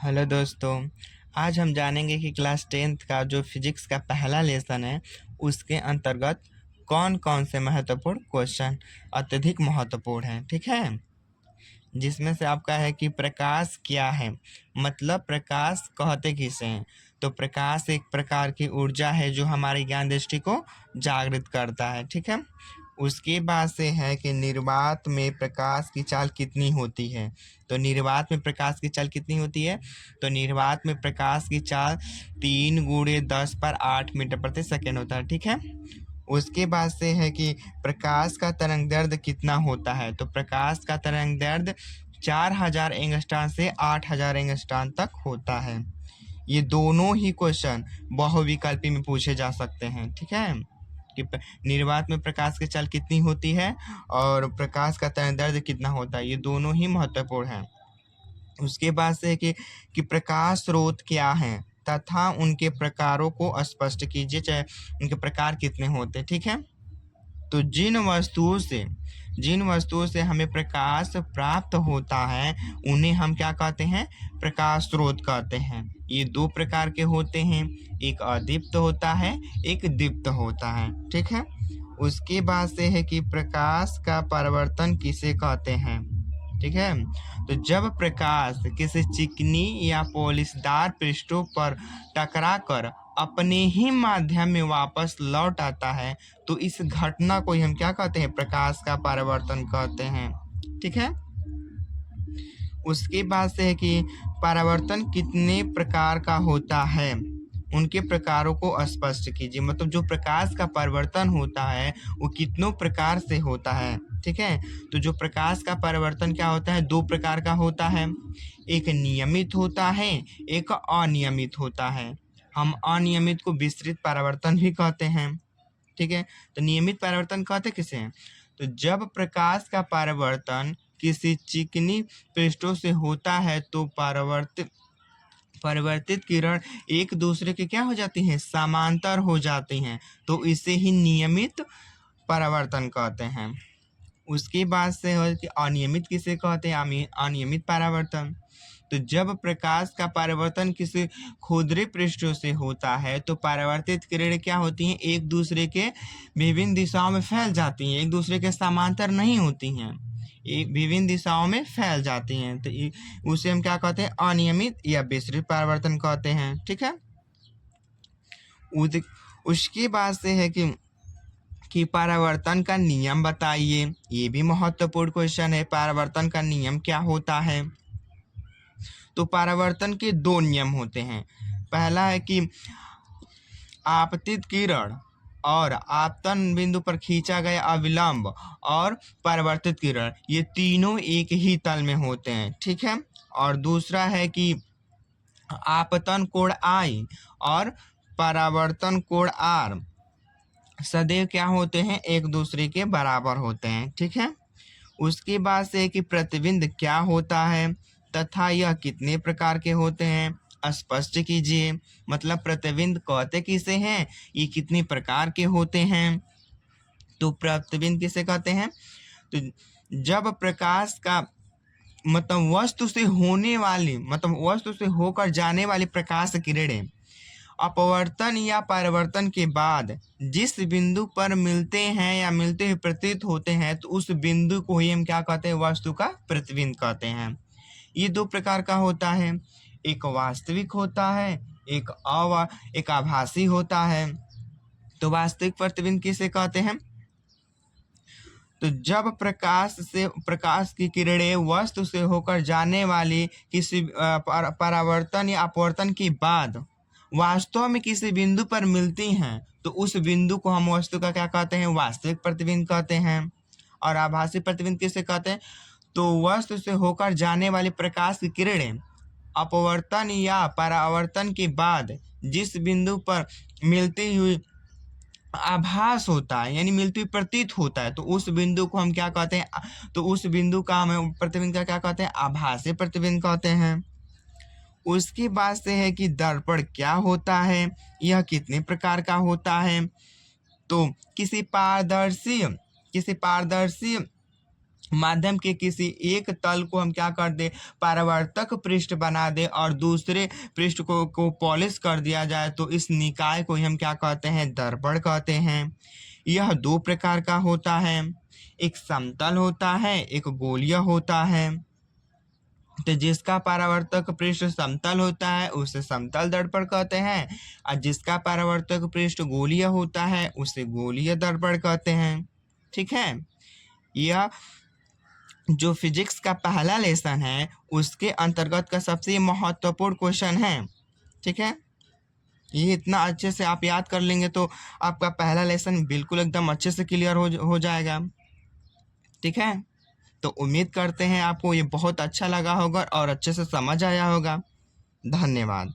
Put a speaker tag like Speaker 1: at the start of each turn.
Speaker 1: Hello दोस्तों। आज हम जानेंगे कि क्लास 10th का जो फिजिक्स का पहला लेसन है उसके अंतर्गत कौन कौन से महत्वपूर्ण क्वेश्चन अत्यधिक महत्वपूर्ण हैं। ठीक है, जिसमें से आपका है कि प्रकाश क्या है, मतलब प्रकाश कहते किसे हैं। तो प्रकाश एक प्रकार की ऊर्जा है जो हमारी ज्ञान दृष्टि को जागृत करता है। ठीक है, उसके बाद से है कि निर्वात में प्रकाश की चाल कितनी होती है। तो निर्वात में प्रकाश की चाल कितनी होती है, तो निर्वात में प्रकाश की चाल 3 × 10⁸ मीटर/सेकंड होता है। ठीक है, उसके बाद से है कि प्रकाश का तरंग दैर्ध्य कितना होता है। तो प्रकाश का तरंग दैर्ध्य 4000 एंगस्ट्रॉन से 8000 एंगस्ट्रॉन तक होता है। ये दोनों ही क्वेश्चन बहुविकल्पी में पूछे जा सकते हैं। ठीक है, कि निर्वात में प्रकाश की चाल कितनी होती है और प्रकाश का तरंग दैर्ध्य कितना होता है, ये दोनों ही महत्वपूर्ण हैं। उसके बाद से कि प्रकाश स्रोत क्या है तथा उनके प्रकारों को स्पष्ट कीजिए, चाहे उनके प्रकार कितने होते हैं। ठीक है, तो जिन वस्तुओं से हमें प्रकाश प्राप्त होता है उन्हें हम क्या कहते हैं, प्रकाश स्रोत कहते हैं। ये दो प्रकार के होते हैं, एक अदीप्त होता है, एक दीप्त होता है। ठीक है, उसके बाद से है कि प्रकाश का परावर्तन किसे कहते हैं। ठीक है, तो जब प्रकाश किसी चिकनी या पॉलिशदार पृष्ठों पर टकराकर अपने ही माध्यम में वापस लौट आता है तो इस घटना को ही हम क्या कहते हैं, प्रकाश का परावर्तन कहते हैं। ठीक है, उसके बाद से है कि परावर्तन कितने प्रकार का होता है, उनके प्रकारों को स्पष्ट कीजिए। मतलब जो प्रकाश का परावर्तन होता है वो कितनों प्रकार से होता है। ठीक है, तो जो प्रकाश का परावर्तन क्या होता है, दो प्रकार का होता है, एक नियमित होता है, एक अनियमित होता है। हम अनियमित को विस्तृत परावर्तन भी कहते हैं। ठीक है, तो नियमित परावर्तन कहते किसे हैं, तो जब प्रकाश का परावर्तन किसी चिकनी पृष्ठों से होता है तो परिवर्तित किरण एक दूसरे के क्या हो जाती हैं, समांतर हो जाती हैं, तो इसे ही नियमित परावर्तन कहते हैं। उसके बाद से हो कि अनियमित किसे कहते हैं, अनियमित परावर्तन। तो जब प्रकाश का परावर्तन किसी खुरदरे पृष्ठों से होता है तो परावर्तित किरणें क्या होती हैं, एक दूसरे के विभिन्न दिशाओं में फैल जाती हैं, एक दूसरे के समांतर नहीं होती हैं, एक विभिन्न दिशाओं में फैल जाती हैं। तो उसे हम क्या कहते हैं, अनियमित या विस्तृत परावर्तन कहते हैं। ठीक है, उसके बाद से है कि परावर्तन का नियम बताइए। ये भी महत्वपूर्ण क्वेश्चन है, परावर्तन का नियम क्या होता है। तो परावर्तन के दो नियम होते हैं। पहला है कि आपतित किरण और आपतन बिंदु पर खींचा गया अविलंब और परावर्तित किरण, ये तीनों एक ही तल में होते हैं। ठीक है, और दूसरा है कि आपतन कोण I और परावर्तन कोण R सदैव क्या होते हैं, एक दूसरे के बराबर होते हैं। ठीक है, उसके बाद से कि प्रतिबिंब क्या होता है तथा यह कितने प्रकार के होते हैं, स्पष्ट कीजिए। मतलब प्रतिबिंब कहते किसे हैं, ये कितने प्रकार के होते हैं। तो प्रतिबिंब किसे कहते हैं, तो जब प्रकाश का मतलब वस्तु से होने वाली, मतलब वस्तु से होकर जाने वाली प्रकाश किरणें अपवर्तन या परावर्तन के बाद जिस बिंदु पर मिलते हैं या मिलते हुए प्रतीत होते हैं तो उस बिंदु को ही हम क्या कहते हैं, वस्तु का प्रतिबिंब कहते हैं। ये दो प्रकार का होता है, एक वास्तविक होता है, एक आभासी होता है। तो वास्तविक प्रतिबिंब किसे कहते हैं, तो जब प्रकाश की किरणें वस्तु से होकर जाने वाली किसी परावर्तन या अपवर्तन के बाद वास्तव में किसी बिंदु पर मिलती हैं तो उस बिंदु को हम वस्तु का क्या कहते हैं, वास्तविक प्रतिबिंब कहते हैं। और आभासी प्रतिबिंब किसे कहते हैं, तो वस्तु से होकर जाने वाली प्रकाश की किरणें अपवर्तन या परावर्तन के बाद जिस बिंदु पर मिलती हुई आभास होता है, यानी मिलती हुई प्रतीत होता है, तो उस बिंदु को हम क्या कहते हैं, तो उस बिंदु का हम प्रतिबिंब का क्या कहते हैं, आभासी प्रतिबिंब कहते हैं। उसके बाद से है कि दर्पण क्या होता है, यह कितने प्रकार का होता है। तो किसी पारदर्शी माध्यम के किसी एक तल को हम क्या कर दे, परावर्तक पृष्ठ बना दे और दूसरे पृष्ठ को पॉलिश कर दिया जाए, तो इस निकाय को ही हम क्या कहते हैं, दर्पण कहते हैं। यह दो प्रकार का होता है, एक समतल होता है, एक गोलीय होता है। तो जिसका परावर्तक पृष्ठ समतल होता है उसे समतल दर्पण कहते हैं, और जिसका परावर्तक पृष्ठ गोलीय होता है उसे गोलीय दर्पण कहते हैं। ठीक है, यह जो फिजिक्स का पहला लेसन है उसके अंतर्गत का सबसे महत्वपूर्ण क्वेश्चन है। ठीक है, ये इतना अच्छे से आप याद कर लेंगे तो आपका पहला लेसन बिल्कुल एकदम अच्छे से क्लियर हो जाएगा। ठीक है, तो उम्मीद करते हैं आपको ये बहुत अच्छा लगा होगा और अच्छे से समझ आया होगा। धन्यवाद।